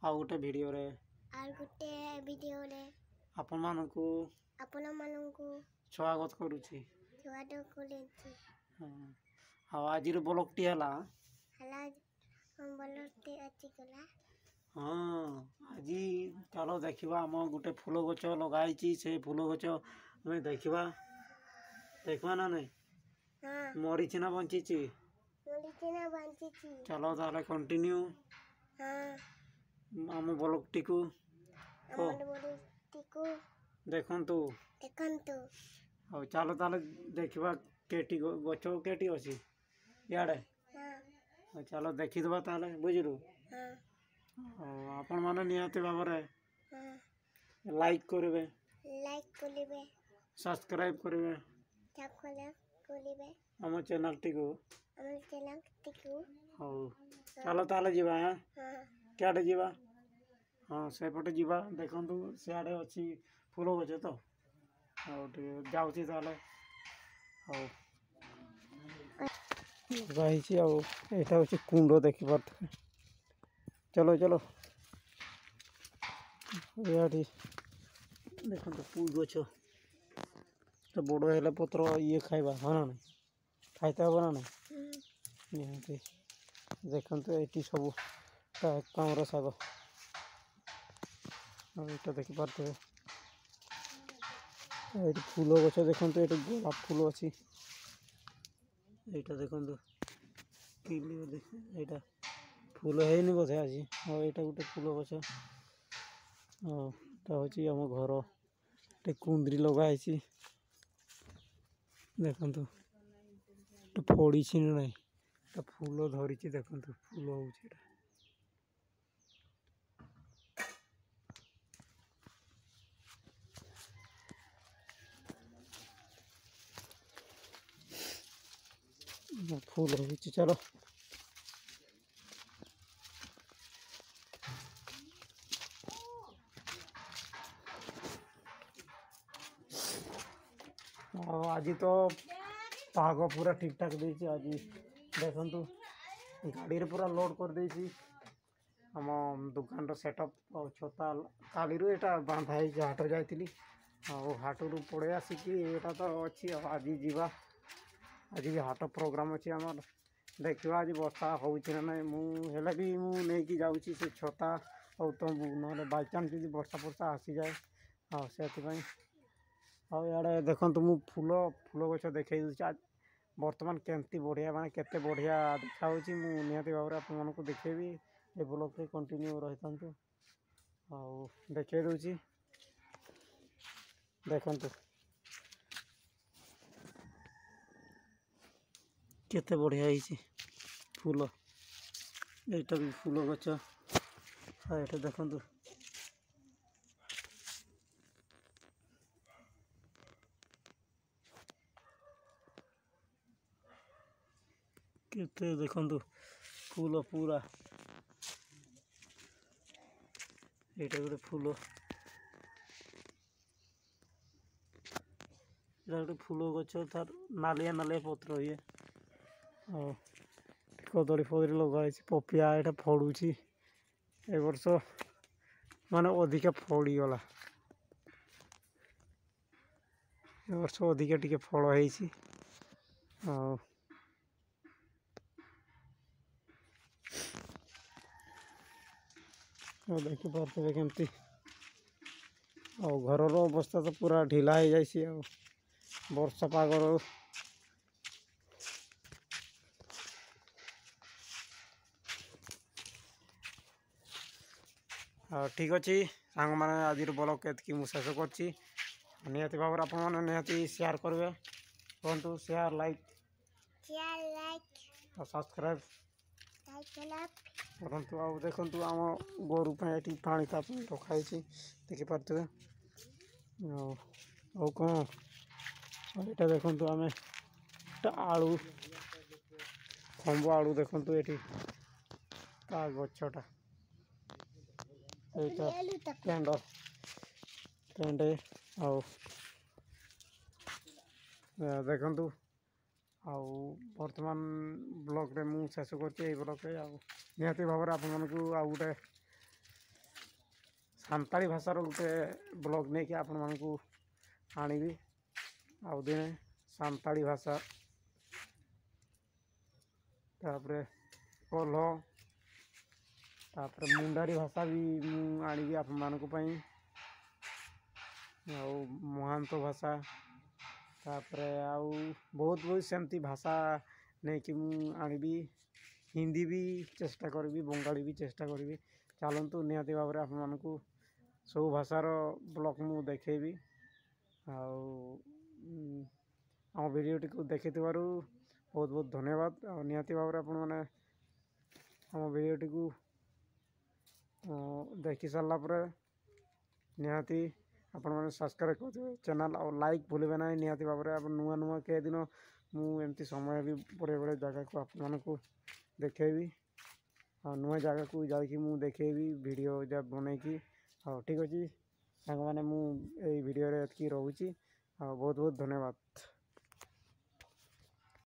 ଆଉ ଗୋଟେ ଭିଡ଼ିଓରେ ଆପଣମାନଙ୍କୁ ସ୍ୱାଗତ କରୁଛି। ହଁ। ଆଉ ଆଜିର ବ୍ଲଗ୍ଟି ହେଲା ହଁ ଆଜି ଚାଲ ଦେଖିବା ଆମ ଗୋଟେ ଫୁଲ ଗଛ ଲଗା ହେଇଛି। ସେ ଫୁଲ ଗଛ ଆମେ ଦେଖିବା ନା ନାଇଁ ମରିଛି ନା ବଞ୍ଚିଛି? ଚାଲ ତାହେଲେ କଣ୍ଟିନ୍ୟୁ ଆମ ବ୍ଲଗ୍ଟିକୁ ଦେଖନ୍ତୁ। ହଉ ଚାଲ ତାହେଲେ ଦେଖିବା କେଟି ଗଛ କେଟି ଅଛି ଇଆଡ଼େ। ଚାଲ ଦେଖିଦେବା ତାହେଲେ, ବୁଝିଲୁ। ଆପଣମାନେ ନିହାତି ଭାବରେ ଲାଇକ୍ କରିବେ, ସବସ୍କ୍ରାଇବ୍ କରିବେ ଆମ ଚ୍ୟାନେଲଟିକୁ। ହଉ ଚାଲ ତାହେଲେ ଯିବା। କେଆଡ଼େ ଯିବା? ହଁ ସେପଟେ ଯିବା। ଦେଖନ୍ତୁ ସିଆଡ଼େ ଅଛି ଫୁଲ ଗଛ ତ। ହଉ ଟିକେ ଯାଉଛି ତାହେଲେ। ହଉ ଲଗାହେଇଛି ଆଉ ଏଇଟା ହେଉଛି କୁଣ୍ଡ, ଦେଖିପାରୁଥିବେ। ଚलो ଇଆଡ଼େ ଦେଖନ୍ତୁ ପୁଇ ଗଛ ବଡ଼ ହେଲେ ପତ୍ର ଇଏ ଖାଇବା, ହଁ ନା ନାହିଁ? ଖାଇତେ ହେବ ନା ନାହିଁ? ନିହାତି ଦେଖନ୍ତୁ ଏଇଠି ସବୁ କାମର ଶାଗ। ଆଉ ଏଇଟା ଦେଖିପାରୁଥିବେ, ଏଇଠି ଫୁଲ ଗଛ ଦେଖନ୍ତୁ। ଏଇଠି ଗୋଲାପ ଫୁଲ ଅଛି। ଏଇଟା ଦେଖନ୍ତୁ ଏଇଟା ଫୁଲ ହେଇନି ବୋଧେ ଆଜି। ଆଉ ଏଇଟା ଗୋଟେ ଫୁଲ ଗଛ। ଆଉ ଏଇଟା ହେଉଛି ଆମ ଘର। ଗୋଟେ କୁନ୍ଦରି ଲଗା ହେଇଛି। ଦେଖନ୍ତୁ ଏଟା ଫଳିଛି ନା ନାହିଁ, ଏଟା ଫୁଲ ଧରିଛି। ଦେଖନ୍ତୁ ଫୁଲ ହେଉଛି ଏଟା। फूल होगी। चलो आज तो पाग पूरा ठीक ठाक देछि। आज देखंतु गाड़ी रे पूरा लोड कर देछि। हम दुकान रो सेटअप और छता काली रो एटा बांधा है। हाट जाइतिली और हाट रु पड़े आसिकी एटा तो अछि। आज जीवा, आज भी हाट प्रोग्राम अच्छी आम देखा। आज वर्षा होना ना मुझे भी मुझे जाऊँगी से छता और तंबू ना बाईचान्स जी वर्षा फर्षा आसी जाए। हाँ से इे देखु मु फूल गछ देखे आज बर्तमान केमती बढ़िया माने केते बढ़िया देखा निहाती भाव में आपको देखेबी। ए ब्लॉग रे कंटिन्यू रही था। देखे दूसरी देखंतु केते बढ़िया है फूल। एटा भी फूल गछ। हाँ ये देखंतु केते देखंतु फूल पूरा। एटा गोटे फूल, गोटे फूल गछ। तार नालिया नालिया पत्र ये और कदली फदली लगाई। पपिया एटा फड़ुची ए वर्ष माने अधिका फड़ीगला। ए वर्ष अधिका टिके फल होईची। देखी पारे केमती घर अवस्था तो पूरा ढिला हो जाए। वर्षा पागर ठीक अच्छे सांग मैंने आज ब्लॉग के मुझे शेष कर निहाती भाव आप निहाती शेयर करेंगे। कहतु शेयर लाइक और सब्सक्राइब करतु। आ देखु आम गोरु ये पानी रखाई देखिपे। कौन यहाँ देखु आम आलू खंब आलू देखु ये गछटा पेंड देखु। बर्तमान ब्लॉग रे मु शेष कर ब्लॉग रे निहाती भाव में आप गोटे सान्ताड़ी भाषार गोटे ब्लॉग नहीं कि आपण मानकु आनिबी आउ दिने सान्ताड़ी भाषा तापरे कोल्हो तापरे मुंडारी भाषा भी मु आनिबी आपण मानकु पई आउ महांतो भाषा तापरे आउ बहुत बहुत सेमती भाषा नहीं कि मु आनिबी हिंदी भी चेष्टा करबी बंगाली भी चेष्टा करबी चलतु निहाती भाव में आपण मानकु सब भाषार ब्लॉग मु देखेबी आम भिडियोटी को देखि बहुत बहुत धन्यवाद और निहाती भाव में आपण मैंने आम भिडियोटी को देखि सारा पर निहाती आपण मैंने सब्सक्राइब कर चैनल और लाइक भूलिबे ना निहाती भाव में आप नुआ नुआ के दिन मुझे समय भी बड़े बड़े जगह को आप मानकु देखेबी और नुआ जगह को जाकि मु देखेबी वीडियो जब बनैकी हाँ ठीक अच्छे सांग मैंने मुझे भिडियो रोची बहुत बहुत धन्यवाद।